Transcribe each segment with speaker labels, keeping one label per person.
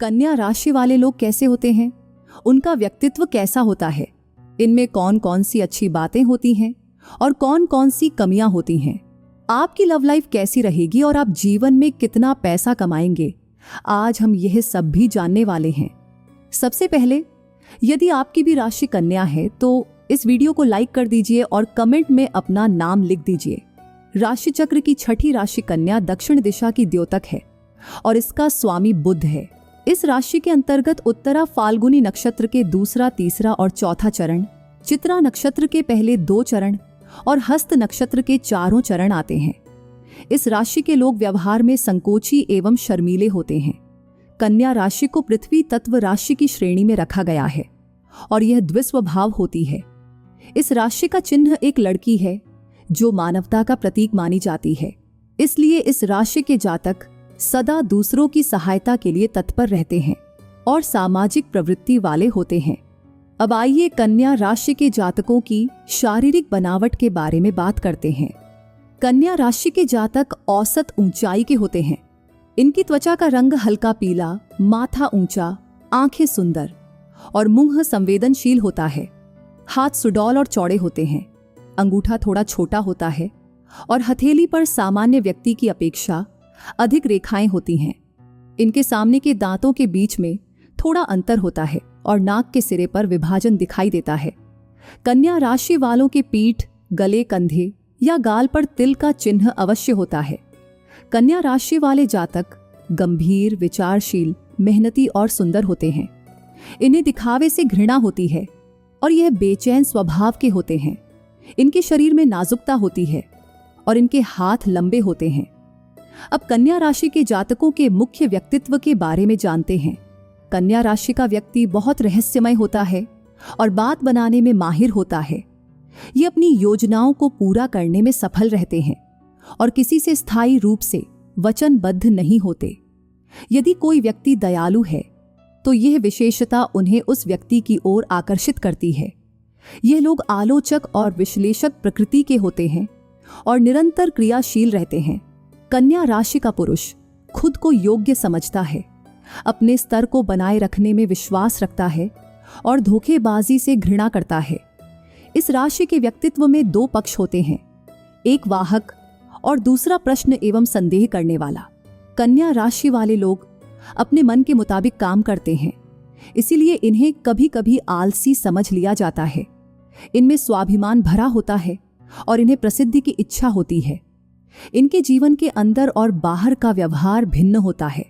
Speaker 1: कन्या राशि वाले लोग कैसे होते हैं, उनका व्यक्तित्व कैसा होता है, इनमें कौन कौन सी अच्छी बातें होती हैं और कौन कौन सी कमियां होती हैं, आपकी लव लाइफ कैसी रहेगी और आप जीवन में कितना पैसा कमाएंगे, आज हम यह सब भी जानने वाले हैं। सबसे पहले, यदि आपकी भी राशि कन्या है तो इस वीडियो को लाइक कर दीजिए और कमेंट में अपना नाम लिख दीजिए। राशि चक्र की छठी राशि कन्या दक्षिण दिशा की द्योतक है और इसका स्वामी बुध है। इस राशि के अंतर्गत उत्तरा फाल्गुनी नक्षत्र के दूसरा, तीसरा और चौथा चरण, चित्रा नक्षत्र के पहले 2 चरण और हस्त नक्षत्र के 4 चरण आते हैं। इस राशि के लोग व्यवहार में संकोची एवं शर्मीले होते हैं। कन्या राशि को पृथ्वी तत्व राशि की श्रेणी में रखा गया है और यह द्विस्वभाव होती है। इस राशि का चिन्ह एक लड़की है जो मानवता का प्रतीक मानी जाती है, इसलिए इस राशि के जातक सदा दूसरों की सहायता के लिए तत्पर रहते हैं और सामाजिक प्रवृत्ति वाले होते हैं। अब आइए कन्या राशि के जातकों की शारीरिक बनावट के बारे में बात करते हैं। कन्या राशि के जातक औसत ऊंचाई के होते हैं। इनकी त्वचा का रंग हल्का पीला, माथा ऊंचा, आंखें सुंदर और मुंह संवेदनशील होता है। हाथ सुडौल और चौड़े होते हैं। अंगूठा थोड़ा छोटा होता है और हथेली पर सामान्य व्यक्ति की अपेक्षा अधिक रेखाएं होती हैं। इनके सामने के दांतों के बीच में थोड़ा अंतर होता है और नाक के सिरे पर विभाजन दिखाई देता है। कन्या राशि वालों के पीठ, गले, कंधे या गाल पर तिल का चिन्ह अवश्य होता है। कन्या राशि वाले जातक गंभीर, विचारशील, मेहनती और सुंदर होते हैं। इन्हें दिखावे से घृणा होती है और यह बेचैन स्वभाव के होते हैं। इनके शरीर में नाजुकता होती है और इनके हाथ लंबे होते हैं। अब कन्या राशि के जातकों के मुख्य व्यक्तित्व के बारे में जानते हैं। कन्या राशि का व्यक्ति बहुत रहस्यमय होता है और बात बनाने में माहिर होता है। ये अपनी योजनाओं को पूरा करने में सफल रहते हैं और किसी से स्थायी रूप से वचनबद्ध नहीं होते। यदि कोई व्यक्ति दयालु है तो यह विशेषता उन्हें उस व्यक्ति की ओर आकर्षित करती है। ये लोग आलोचक और विश्लेषक प्रकृति के होते हैं और निरंतर क्रियाशील रहते हैं। कन्या राशि का पुरुष खुद को योग्य समझता है, अपने स्तर को बनाए रखने में विश्वास रखता है और धोखेबाजी से घृणा करता है। इस राशि के व्यक्तित्व में 2 पक्ष होते हैं, एक वाहक और दूसरा प्रश्न एवं संदेह करने वाला। कन्या राशि वाले लोग अपने मन के मुताबिक काम करते हैं, इसीलिए इन्हें कभी कभी आलसी समझ लिया जाता है। इनमें स्वाभिमान भरा होता है और इन्हें प्रसिद्धि की इच्छा होती है। इनके जीवन के अंदर और बाहर का व्यवहार भिन्न होता है।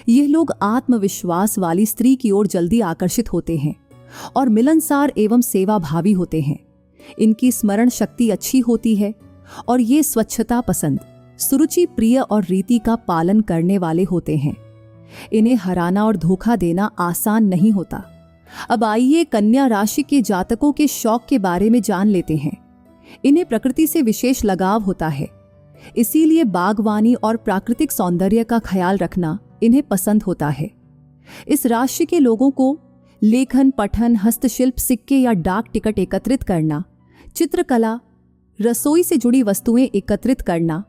Speaker 1: ये लोग आत्मविश्वास वाली स्त्री की ओर जल्दी आकर्षित होते हैं और मिलनसार एवं सेवाभावी होते हैं। इनकी स्मरण शक्ति अच्छी होती है और ये स्वच्छता पसंद, सुरुचि प्रिय और रीति का पालन करने वाले होते हैं। इन्हें हराना और धोखा देना आसान नहीं होता। अब आइए कन्या राशि के जातकों के शौक के बारे में जान लेते हैं। इन्हें प्रकृति से विशेष लगाव होता है, इसीलिए बागवानी और प्राकृतिक सौंदर्य का ख्याल रखना इन्हें पसंद होता है। इस राशि के लोगों को लेखन, पठन, हस्तशिल्प, सिक्के या डाक टिकट एकत्रित करना, चित्रकला, रसोई से जुड़ी वस्तुएं एकत्रित करना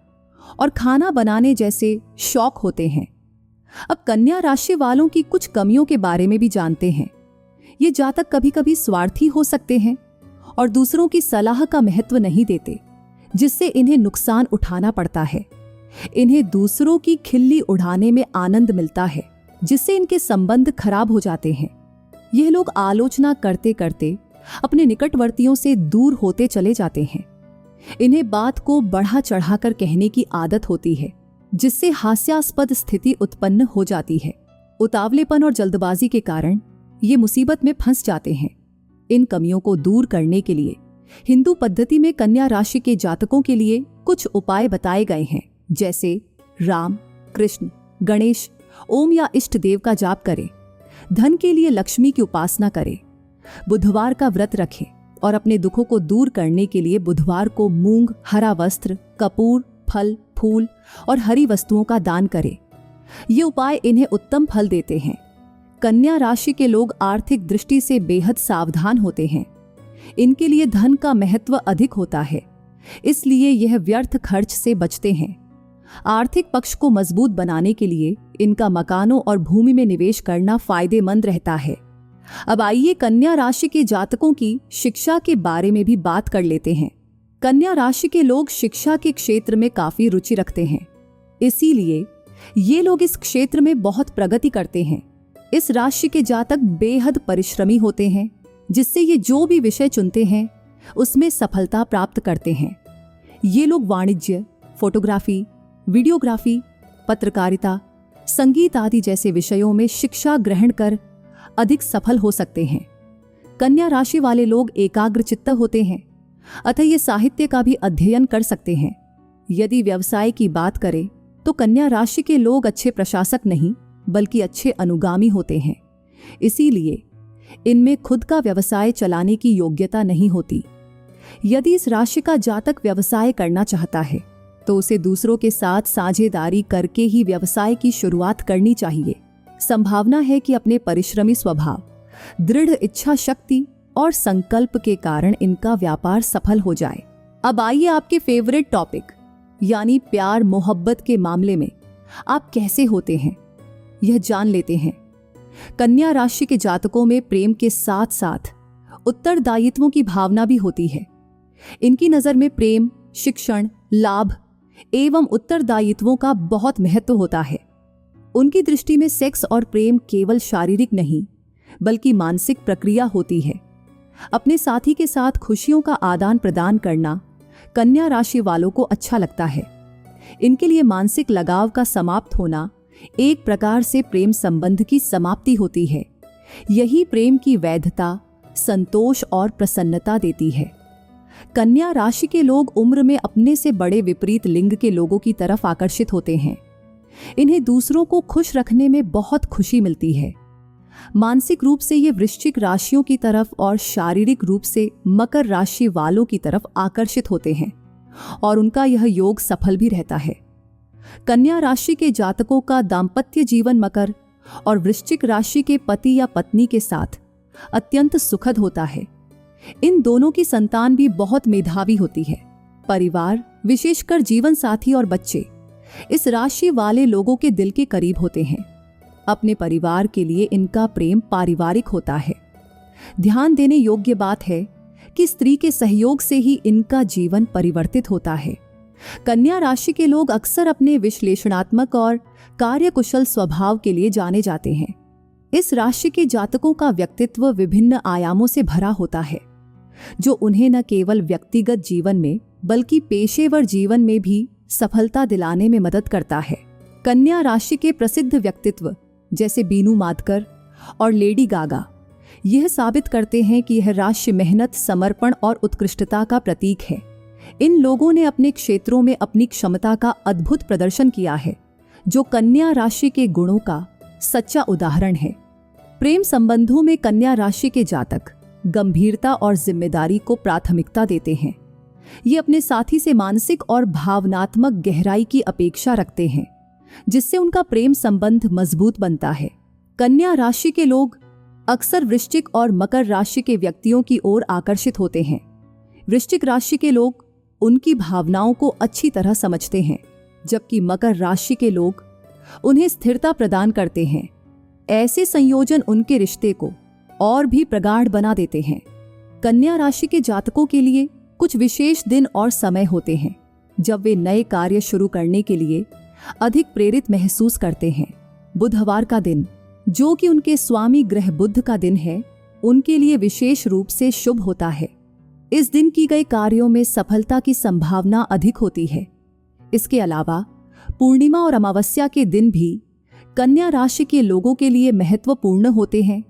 Speaker 1: और खाना बनाने जैसे शौक होते हैं। अब कन्या राशि वालों की कुछ कमियों के बारे में भी जानते हैं। ये जातक कभी कभी स्वार्थी हो सकते हैं और दूसरों की सलाह का महत्व नहीं देते, जिससे इन्हें नुकसान उठाना पड़ता है। इन्हें दूसरों की खिल्ली उड़ाने में आनंद मिलता है, जिससे इनके संबंध खराब हो जाते हैं। यह लोग आलोचना करते करते अपने निकटवर्तियों से दूर होते चले जाते हैं। इन्हें बात को बढ़ा चढ़ाकर कहने की आदत होती है, जिससे हास्यास्पद स्थिति उत्पन्न हो जाती है। उतावलेपन और जल्दबाजी के कारण ये मुसीबत में फंस जाते हैं। इन कमियों को दूर करने के लिए हिंदू पद्धति में कन्या राशि के जातकों के लिए कुछ उपाय बताए गए हैं, जैसे राम, कृष्ण, गणेश, ओम या इष्ट देव का जाप करें। धन के लिए लक्ष्मी की उपासना करें। बुधवार का व्रत रखें और अपने दुखों को दूर करने के लिए बुधवार को मूंग, हरा वस्त्र, कपूर, फल, फूल और हरी वस्तुओं का दान करें। ये उपाय इन्हें उत्तम फल देते हैं। कन्या राशि के लोग आर्थिक दृष्टि से बेहद सावधान होते हैं। इनके लिए धन का महत्व अधिक होता है, इसलिए यह व्यर्थ खर्च से बचते हैं। आर्थिक पक्ष को मजबूत बनाने के लिए इनका मकानों और भूमि में निवेश करना फायदेमंद रहता है। अब आइए कन्या राशि के जातकों की शिक्षा के बारे में भी बात कर लेते हैं। कन्या राशि के लोग शिक्षा के क्षेत्र में काफी रुचि रखते हैं, इसीलिए ये लोग इस क्षेत्र में बहुत प्रगति करते हैं। इस राशि के जातक बेहद परिश्रमी होते हैं, जिससे ये जो भी विषय चुनते हैं उसमें सफलता प्राप्त करते हैं। ये लोग वाणिज्य, फोटोग्राफी, वीडियोग्राफी, पत्रकारिता, संगीत आदि जैसे विषयों में शिक्षा ग्रहण कर अधिक सफल हो सकते हैं। कन्या राशि वाले लोग एकाग्रचित्त होते हैं, अतः ये साहित्य का भी अध्ययन कर सकते हैं। यदि व्यवसाय की बात करें तो कन्या राशि के लोग अच्छे प्रशासक नहीं बल्कि अच्छे अनुगामी होते हैं, इसीलिए इनमें खुद का व्यवसाय चलाने की योग्यता नहीं होती। यदि इस राशि का जातक व्यवसाय करना चाहता है तो उसे दूसरों के साथ साझेदारी करके ही व्यवसाय की शुरुआत करनी चाहिए। संभावना है कि अपने परिश्रमी स्वभाव, दृढ़ इच्छा शक्ति और संकल्प के कारण इनका व्यापार सफल हो जाए। अब आइए आपके फेवरेट टॉपिक यानी प्यार मोहब्बत के मामले में आप कैसे होते हैं यह जान लेते हैं। कन्या राशि के जातकों में प्रेम के साथ साथ उत्तरदायित्वों की भावना भी होती है। इनकी नजर में प्रेम, शिक्षण, लाभ एवं उत्तरदायित्वों का बहुत महत्व होता है। उनकी दृष्टि में सेक्स और प्रेम केवल शारीरिक नहीं बल्कि मानसिक प्रक्रिया होती है। अपने साथी के साथ खुशियों का आदान प्रदान करना कन्या राशि वालों को अच्छा लगता है। इनके लिए मानसिक लगाव का समाप्त होना एक प्रकार से प्रेम संबंध की समाप्ति होती है। यही प्रेम की वैधता, संतोष और प्रसन्नता देती है। कन्या राशि के लोग उम्र में अपने से बड़े विपरीत लिंग के लोगों की तरफ आकर्षित होते हैं। इन्हें दूसरों को खुश रखने में बहुत खुशी मिलती है। मानसिक रूप से ये वृश्चिक राशियों की तरफ और शारीरिक रूप से मकर राशि वालों की तरफ आकर्षित होते हैं और उनका यह योग सफल भी रहता है। कन्या राशि के जातकों का दाम्पत्य जीवन मकर और वृश्चिक राशि के पति या पत्नी के साथ अत्यंत सुखद होता है। इन दोनों की संतान भी बहुत मेधावी होती है। परिवार, विशेषकर जीवन साथी और बच्चे इस राशि वाले लोगों के दिल के करीब होते हैं। अपने परिवार के लिए इनका प्रेम पारिवारिक होता है। ध्यान देने योग्य बात है कि स्त्री के सहयोग से ही इनका जीवन परिवर्तित होता है। कन्या राशि के लोग अक्सर अपने विश्लेषणात्मक और कार्यकुशल स्वभाव के लिए जाने जाते हैं। इस राशि के जातकों का व्यक्तित्व विभिन्न आयामों से भरा होता है, जो उन्हें न केवल व्यक्तिगत जीवन में बल्कि पेशेवर जीवन में भी सफलता दिलाने में मदद करता है। कन्या राशि के प्रसिद्ध व्यक्तित्व जैसे बीनू मादकर और लेडी गागा यह साबित करते हैं कि यह राशि मेहनत, समर्पण और उत्कृष्टता का प्रतीक है। इन लोगों ने अपने क्षेत्रों में अपनी क्षमता का अद्भुत प्रदर्शन किया है, जो कन्या राशि के गुणों का सच्चा उदाहरण है। प्रेम संबंधों में कन्या राशि के जातक गंभीरता और जिम्मेदारी को प्राथमिकता देते हैं। ये अपने साथी से मानसिक और भावनात्मक गहराई की अपेक्षा रखते हैं, जिससे उनका प्रेम संबंध मजबूत बनता है। कन्या राशि के लोग अक्सर वृश्चिक और मकर राशि के व्यक्तियों की ओर आकर्षित होते हैं। वृश्चिक राशि के लोग उनकी भावनाओं को अच्छी तरह समझते हैं, जबकि मकर राशि के लोग उन्हें स्थिरता प्रदान करते हैं। ऐसे संयोजन उनके रिश्ते को और भी प्रगाढ़ बना देते हैं। कन्या राशि के जातकों के लिए कुछ विशेष दिन और समय होते हैं जब वे नए कार्य शुरू करने के लिए अधिक प्रेरित महसूस करते हैं। बुधवार का दिन, जो कि उनके स्वामी ग्रह बुध का दिन है, उनके लिए विशेष रूप से शुभ होता है। इस दिन की गए कार्यों में सफलता की संभावना अधिक होती है। इसके अलावा पूर्णिमा और अमावस्या के दिन भी कन्या राशि के लोगों के लिए महत्वपूर्ण होते हैं,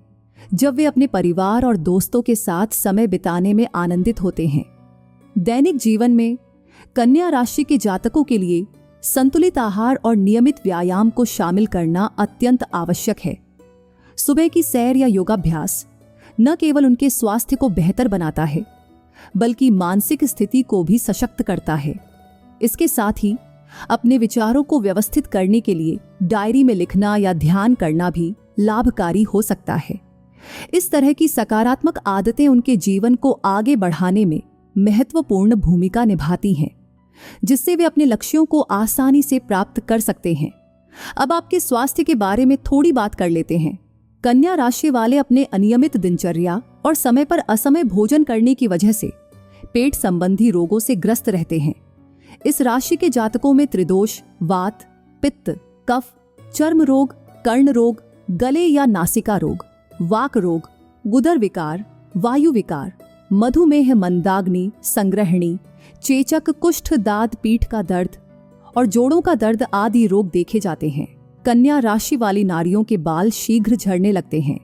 Speaker 1: जब वे अपने परिवार और दोस्तों के साथ समय बिताने में आनंदित होते हैं। दैनिक जीवन में कन्या राशि के जातकों के लिए संतुलित आहार और नियमित व्यायाम को शामिल करना अत्यंत आवश्यक है। सुबह की सैर या योगाभ्यास न केवल उनके स्वास्थ्य को बेहतर बनाता है, बल्कि मानसिक स्थिति को भी सशक्त करता है। इसके साथ ही अपने विचारों को व्यवस्थित करने के लिए डायरी में लिखना या ध्यान करना भी लाभकारी हो सकता है। इस तरह की सकारात्मक आदतें उनके जीवन को आगे बढ़ाने में महत्वपूर्ण भूमिका निभाती हैं। जिससे वे अपने लक्ष्यों को आसानी से प्राप्त कर सकते हैं। अब आपके स्वास्थ्य के बारे में थोड़ी बात कर लेते हैं। कन्या राशि वाले अपने अनियमित दिनचर्या और समय पर असमय भोजन करने की वजह से पेट संबंधी रोगों से ग्रस्त रहते हैं। इस राशि के जातकों में त्रिदोष, वात, पित्त, कफ, चर्म रोग, कर्ण रोग, गले या नासिका रोग, वाक रोग, गुदर विकार, वायु विकार, मधुमेह, मंदाग्नि, संग्रहणी, चेचक, कुष्ठ, दाद, पीठ का दर्द और जोड़ों का दर्द आदि रोग देखे जाते हैं। कन्या राशि वाली नारियों के बाल शीघ्र झड़ने लगते हैं।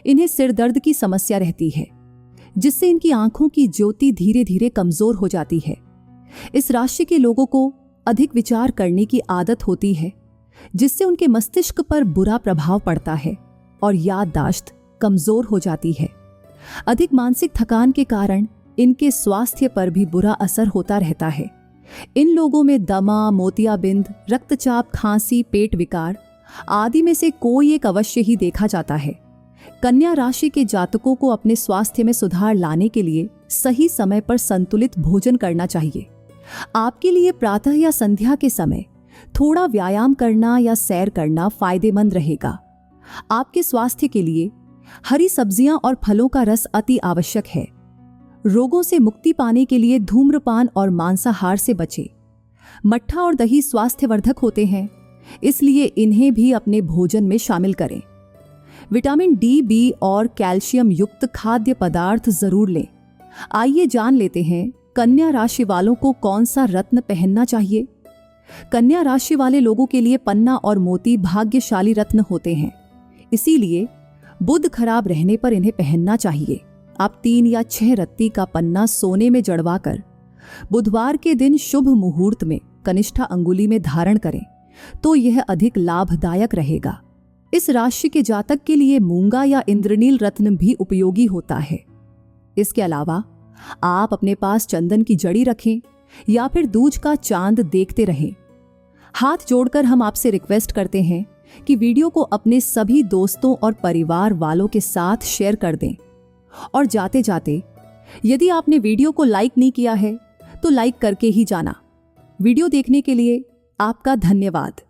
Speaker 1: इन्हें सिर दर्द की समस्या रहती है, जिससे इनकी आंखों की ज्योति धीरे धीरे कमजोर हो जाती है। इस राशि के लोगों को अधिक विचार करने की आदत होती है, जिससे उनके मस्तिष्क पर बुरा प्रभाव पड़ता है और याददाश्त कमजोर हो जाती है। अधिक मानसिक थकान के कारण इनके स्वास्थ्य पर भी बुरा असर होता रहता है। इन लोगों में दमा, मोतियाबिंद, रक्तचाप, खांसी, पेट विकार आदि में से कोई एक अवश्य ही देखा जाता है। कन्या राशि के जातकों को अपने स्वास्थ्य में सुधार लाने के लिए सही समय पर संतुलित भोजन करना चाहिए। आपके लिए प्रातः या संध्या के समय थोड़ा व्यायाम करना या सैर करना फायदेमंद रहेगा। आपके स्वास्थ्य के लिए हरी सब्जियां और फलों का रस अति आवश्यक है। रोगों से मुक्ति पाने के लिए धूम्रपान और मांसाहार से बचें। मट्ठा और दही स्वास्थ्यवर्धक होते हैं, इसलिए इन्हें भी अपने भोजन में शामिल करें। विटामिन डी, बी और कैल्शियम युक्त खाद्य पदार्थ जरूर लें। आइए जान लेते हैं कन्या राशि वालों को कौन सा रत्न पहनना चाहिए। कन्या राशि वाले लोगों के लिए पन्ना और मोती भाग्यशाली रत्न होते हैं, इसीलिए बुध खराब रहने पर इन्हें पहनना चाहिए। आप 3 या 6 रत्ती का पन्ना सोने में जड़वाकर बुधवार के दिन शुभ मुहूर्त में कनिष्ठा अंगुली में धारण करें तो यह अधिक लाभदायक रहेगा। इस राशि के जातक के लिए मूंगा या इंद्रनील रत्न भी उपयोगी होता है। इसके अलावा आप अपने पास चंदन की जड़ी रखें या फिर दूज का चांद देखते रहें। हाथ जोड़कर हम आपसे रिक्वेस्ट करते हैं कि वीडियो को अपने सभी दोस्तों और परिवार वालों के साथ शेयर कर दें। और जाते जाते यदि आपने वीडियो को लाइक नहीं किया है तो लाइक करके ही जाना। वीडियो देखने के लिए आपका धन्यवाद।